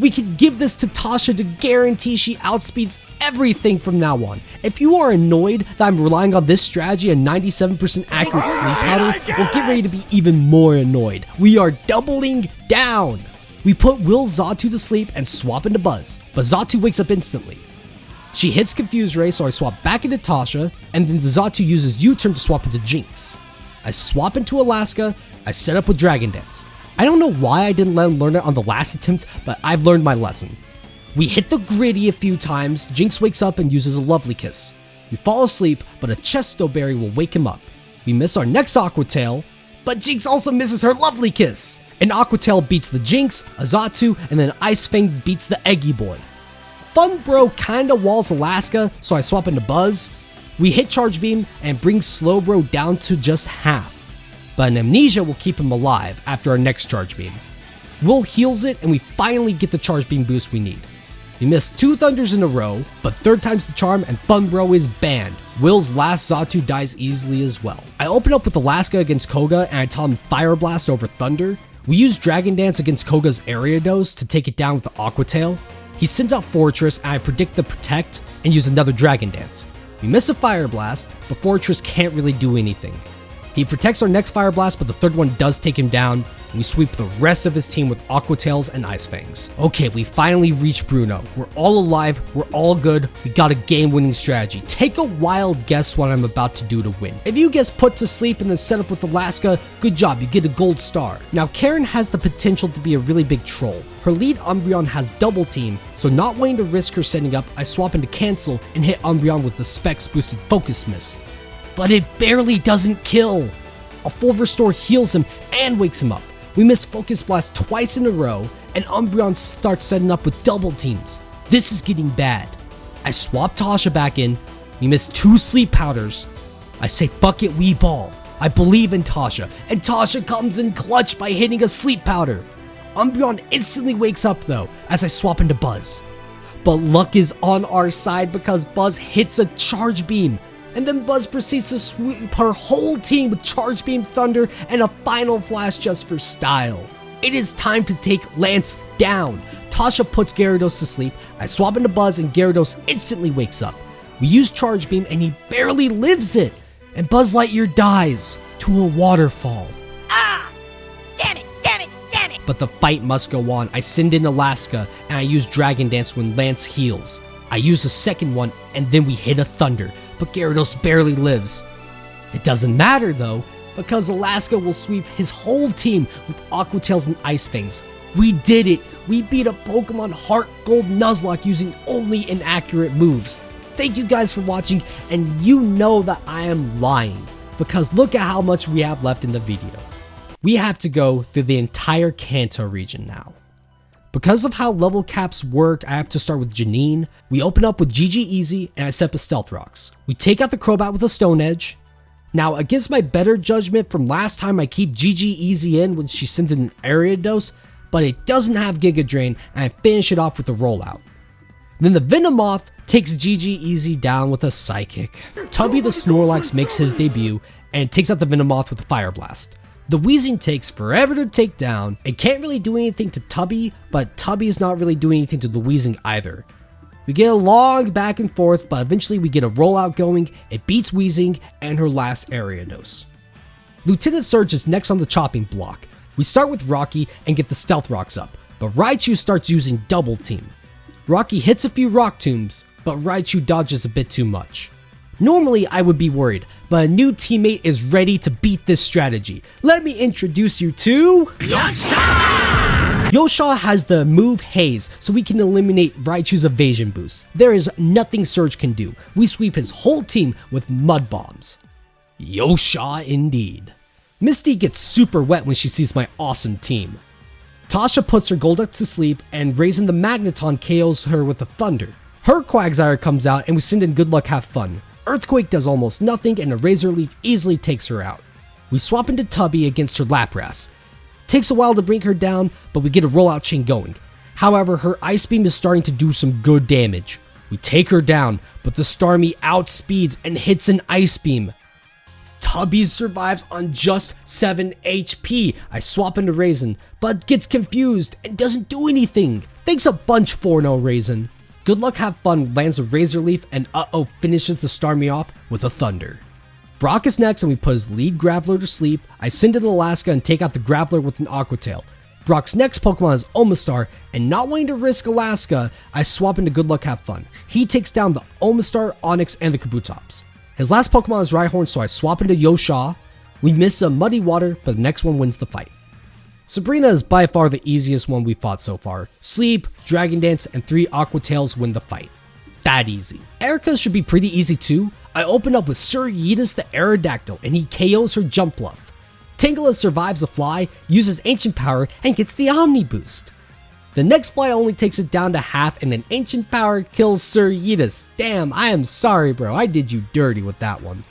We can give this to Tasha to guarantee she outspeeds everything from now on. If you are annoyed that I'm relying on this strategy and 97% accurate sleep powder, well, get ready to be even more annoyed. We are doubling down. We put Will Xatu to sleep and swap into Buzz, but Xatu wakes up instantly. She hits Confuse Ray, so I swap back into Tasha, and then the Xatu uses U-turn to swap into Jinx. I swap into Alaska, I set up with Dragon Dance. I don't know why I didn't let him learn it on the last attempt, but I've learned my lesson. We hit the Gritty a few times, Jinx wakes up and uses a Lovely Kiss. We fall asleep, but a Chesto Berry will wake him up. We miss our next Aqua Tail, but Jinx also misses her Lovely Kiss. An Aqua Tail beats the Jinx, a Xatu, and then Ice Fang beats the Eggy Boy. Fun Bro kinda walls Alaska, so I swap into Buzz. We hit Charge Beam and bring Slowbro down to just half, but an Amnesia will keep him alive after our next Charge Beam. Will heals it, and we finally get the Charge Beam boost we need. We missed 2 Thunders in a row, but 3rd time's the charm and Fun Bro is banned. Will's last Xatu dies easily as well. I open up with Alaska against Koga and I tell him Fire Blast over Thunder. We use Dragon Dance against Koga's Ariados to take it down with the Aqua Tail. He sends out Fortress and I predict the Protect and use another Dragon Dance. We miss a Fire Blast, but Fortress can't really do anything. He protects our next Fire Blast, but the 3rd one does take him down, and we sweep the rest of his team with Aqua Tails and Ice Fangs. Okay, we finally reached Bruno. We're all alive, we're all good, we got a game-winning strategy. Take a wild guess what I'm about to do to win. If you guess put to sleep and then set up with Alaska, good job, you get a gold star. Now Karen has the potential to be a really big troll. Her lead Umbreon has double team, so not wanting to risk her setting up, I swap into Cancel and hit Umbreon with the Specs boosted Focus Miss. But it barely doesn't kill. A full restore heals him and wakes him up. We miss Focus Blast twice in a row, and Umbreon starts setting up with double teams. This is getting bad. I swap Tasha back in, we miss 2 sleep powders. I say fuck it, we ball. I believe in Tasha, and Tasha comes in clutch by hitting a sleep powder. Umbreon instantly wakes up though, as I swap into Buzz. But luck is on our side because Buzz hits a Charge Beam, and then Buzz proceeds to sweep her whole team with Charge Beam, Thunder, and a Final Flash just for style. It is time to take Lance down. Tasha puts Gyarados to sleep, I swap into Buzz and Gyarados instantly wakes up. We use Charge Beam and he barely lives it, and Buzz Lightyear dies to a waterfall. Ah! Damn it, damn it, damn it! But the fight must go on. I send in Alaska and I use Dragon Dance when Lance heals. I use a second one and then we hit a Thunder, but Gyarados barely lives. It doesn't matter though, because Alaska will sweep his whole team with Aqua Tails and Ice Fangs. We did it! We beat a Pokemon Hardcore Nuzlocke using only inaccurate moves. Thank you guys for watching, and you know that I am lying, because look at how much we have left in the video. We have to go through the entire Kanto region now. Because of how level caps work, I have to start with Janine. We open up with GG Easy, and I set up Stealth Rocks. We take out the Crobat with a Stone Edge. Now, against my better judgment from last time, I keep GG Easy in when she sends in an Ariados, but it doesn't have Giga Drain, and I finish it off with a Rollout. Then the Venomoth takes GG Easy down with a Psychic. Tubby the Snorlax makes his debut, and takes out the Venomoth with a Fire Blast. The Weezing takes forever to take down. It can't really do anything to Tubby, but Tubby's not really doing anything to the Weezing either. We get a long back and forth, but eventually we get a rollout going. It beats Weezing and her last Ariados. Lieutenant Surge is next on the chopping block. We start with Rocky and get the Stealth Rocks up, but Raichu starts using Double Team. Rocky hits a few Rock Tombs, but Raichu dodges a bit too much. Normally I would be worried, but a new teammate is ready to beat this strategy. Let me introduce you to Yosha! Yosha has the move Haze, so we can eliminate Raichu's evasion boost. There is nothing Surge can do. We sweep his whole team with Mud Bombs. Yosha indeed. Misty gets super wet when she sees my awesome team. Tasha puts her Golduck to sleep, and Raisin the Magneton KOs her with a Thunder. Her Quagsire comes out and we send in Good Luck Have Fun. Earthquake does almost nothing and a Razor Leaf easily takes her out. We swap into Tubby against her Lapras. Takes a while to bring her down, but we get a rollout chain going. However, her Ice Beam is starting to do some good damage. We take her down, but the Starmie outspeeds and hits an Ice Beam. Tubby survives on just 7 HP. I swap into Raisin, but gets confused and doesn't do anything. Thanks a bunch 4-0 Raisin. Good Luck Have Fun lands a Razor Leaf and finishes the Starmie off with a Thunder. Brock is next and we put his lead Graveler to sleep. I send in Alaska and take out the Graveler with an Aqua Tail. Brock's next Pokemon is Omastar, and not wanting to risk Alaska, I swap into Good Luck Have Fun. He takes down the Omastar, Onix, and the Kabutops. His last Pokemon is Rhyhorn, so I swap into Yosha. We miss a Muddy Water, but the next one wins the fight. Sabrina is by far the easiest one we fought so far. Sleep, Dragon Dance, and 3 Aqua Tails win the fight. That easy. Erica should be pretty easy too. I open up with Sir Yeetus the Aerodactyl, and he KOs her Jump Bluff. Tangela survives the fly, uses Ancient Power, and gets the Omni Boost. The next fly only takes it down to half, and an Ancient Power kills Sir Yeetus. Damn, I am sorry bro, I did you dirty with that one.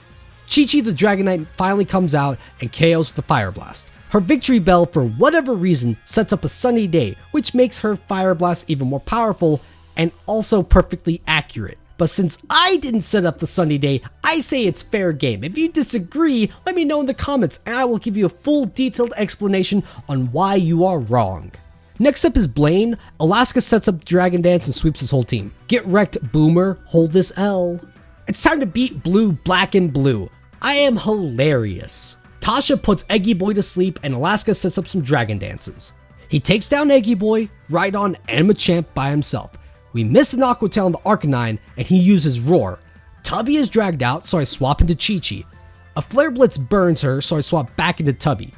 Chi-Chi the Dragonite finally comes out and KOs with a Fire Blast. Her Victory Bell, for whatever reason, sets up a sunny day, which makes her Fire Blast even more powerful and also perfectly accurate. But since I didn't set up the sunny day, I say it's fair game. If you disagree, let me know in the comments and I will give you a full detailed explanation on why you are wrong. Next up is Blaine. Alaska sets up Dragon Dance and sweeps his whole team. Get wrecked, Boomer. Hold this L. It's time to beat Blue, Black, and Blue. I am hilarious. Tasha puts Eggy Boy to sleep and Alaska sets up some Dragon Dances. He takes down Eggy Boy, Rhydon, and Machamp by himself. We miss an Aqua Tail on the Arcanine and he uses Roar. Tubby is dragged out, so I swap into Chi-Chi. A Flare Blitz burns her, so I swap back into Tubby.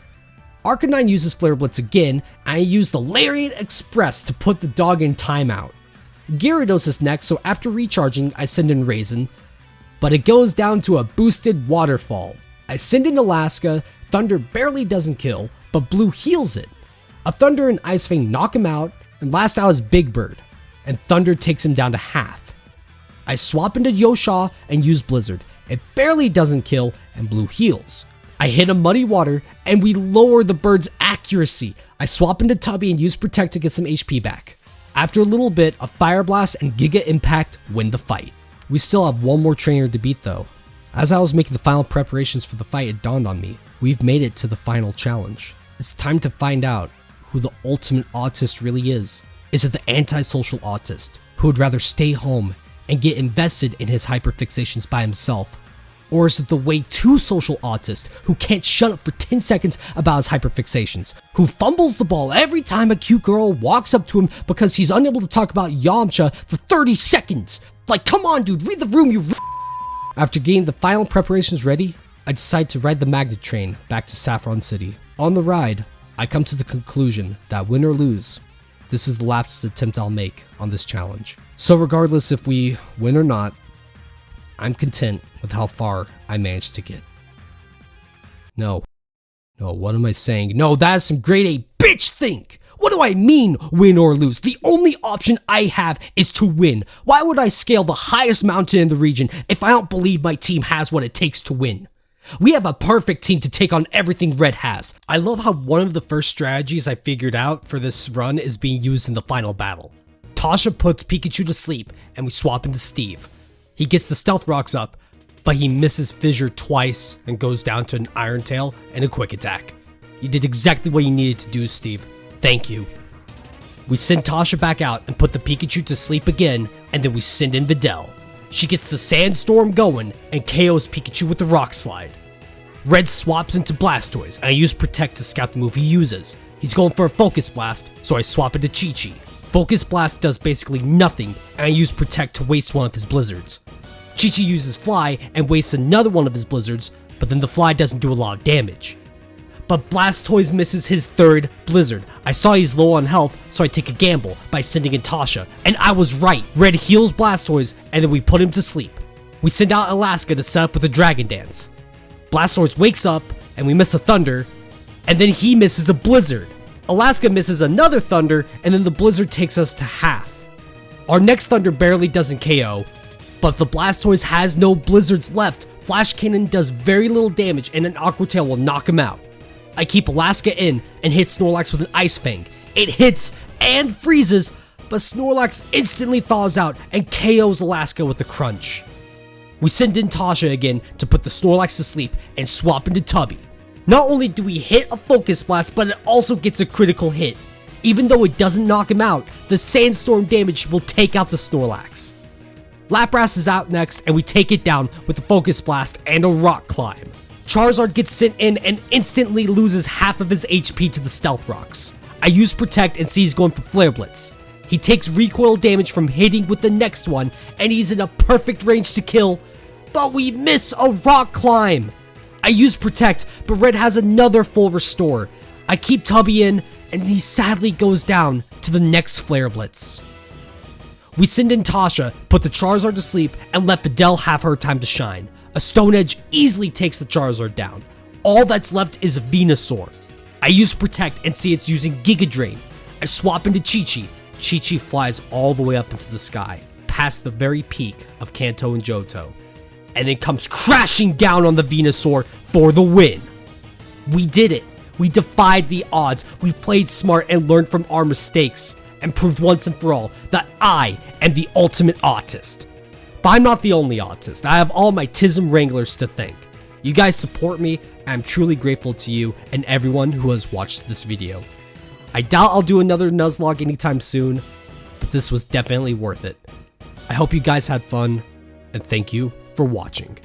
Arcanine uses Flare Blitz again, and I use the Lariat Express to put the dog in timeout. Gyarados is next, so after recharging, I send in Raisin, but it goes down to a boosted Waterfall. I send in Alaska, Thunder barely doesn't kill, but Blue heals it. A Thunder and Ice Fang knock him out, and last out is Big Bird, and Thunder takes him down to half. I swap into Yosha and use Blizzard. It barely doesn't kill, and Blue heals. I hit a muddy water and we lower the bird's accuracy. I swap into Tubby and use Protect to get some HP back. After a little bit, a Fire Blast and Giga Impact win the fight. We still have one more trainer to beat though. As I was making the final preparations for the fight, it dawned on me. We've made it to the final challenge. It's time to find out who the ultimate autist really is. Is it the antisocial autist who would rather stay home and get invested in his hyperfixations by himself? Or is it the way too social autist who can't shut up for 10 seconds about his hyperfixations, who fumbles the ball every time a cute girl walks up to him because he's unable to talk about Yamcha for 30 seconds? Like, come on dude, read the room, you After getting the final preparations ready, I decide to ride the magnet train back to Saffron City. On the ride, I come to the conclusion that win or lose, this is the last attempt I'll make on this challenge. So regardless if we win or not, I'm content with how far I managed to get. No, what am I saying? No, that is some grade A bitch think! What do I mean, win or lose? The only option I have is to win. Why would I scale the highest mountain in the region if I don't believe my team has what it takes to win? We have a perfect team to take on everything Red has. I love how one of the first strategies I figured out for this run is being used in the final battle. Tasha puts Pikachu to sleep and we swap into Steve. He gets the Stealth Rocks up, but he misses Fissure twice and goes down to an Iron Tail and a Quick Attack. You did exactly what you needed to do, Steve. Thank you. We send Tasha back out and put the Pikachu to sleep again, and then we send in Videl. She gets the Sandstorm going and KOs Pikachu with the Rock Slide. Red swaps into Blastoise, and I use Protect to scout the move he uses. He's going for a Focus Blast, so I swap into Chi-Chi. Focus Blast does basically nothing, and I use Protect to waste one of his Blizzards. Chi-Chi uses Fly and wastes another one of his Blizzards, but then the Fly doesn't do a lot of damage. But Blastoise misses his third Blizzard. I saw he's low on health, so I take a gamble by sending in Tasha, and I was right. Red heals Blastoise, and then we put him to sleep. We send out Alaska to set up with a Dragon Dance. Blastoise wakes up, and we miss a Thunder, and then he misses a Blizzard. Alaska misses another Thunder, and then the Blizzard takes us to half. Our next Thunder barely doesn't KO, but the Blastoise has no Blizzards left. Flash Cannon does very little damage, and an Aqua Tail will knock him out. I keep Alaska in and hit Snorlax with an Ice Fang. It hits and freezes, but Snorlax instantly thaws out and KOs Alaska with a Crunch. We send in Tasha again to put the Snorlax to sleep and swap into Tubby. Not only do we hit a Focus Blast, but it also gets a critical hit. Even though it doesn't knock him out, the Sandstorm damage will take out the Snorlax. Lapras is out next and we take it down with a Focus Blast and a Rock Climb. Charizard gets sent in and instantly loses half of his HP to the Stealth Rocks. I use Protect and see he's going for Flare Blitz. He takes recoil damage from hitting with the next one and he's in a perfect range to kill, but we miss a Rock Climb. I use Protect, but Red has another full restore. I keep Tubby in and he sadly goes down to the next Flare Blitz. We send in Tasha, put the Charizard to sleep, and let Videl have her time to shine. A Stone Edge easily takes the Charizard down. All that's left is Venusaur. I use Protect and see it's using Giga Drain. I swap into Chi-Chi. Chi-Chi flies all the way up into the sky, past the very peak of Kanto and Johto, and then comes crashing down on the Venusaur for the win. We did it. We defied the odds. We played smart and learned from our mistakes, and proved once and for all that I am the ultimate autist. But I'm not the only autist. I have all my Tism Wranglers to thank. You guys support me, and I'm truly grateful to you and everyone who has watched this video. I doubt I'll do another Nuzlocke anytime soon, but this was definitely worth it. I hope you guys had fun, and thank you for watching.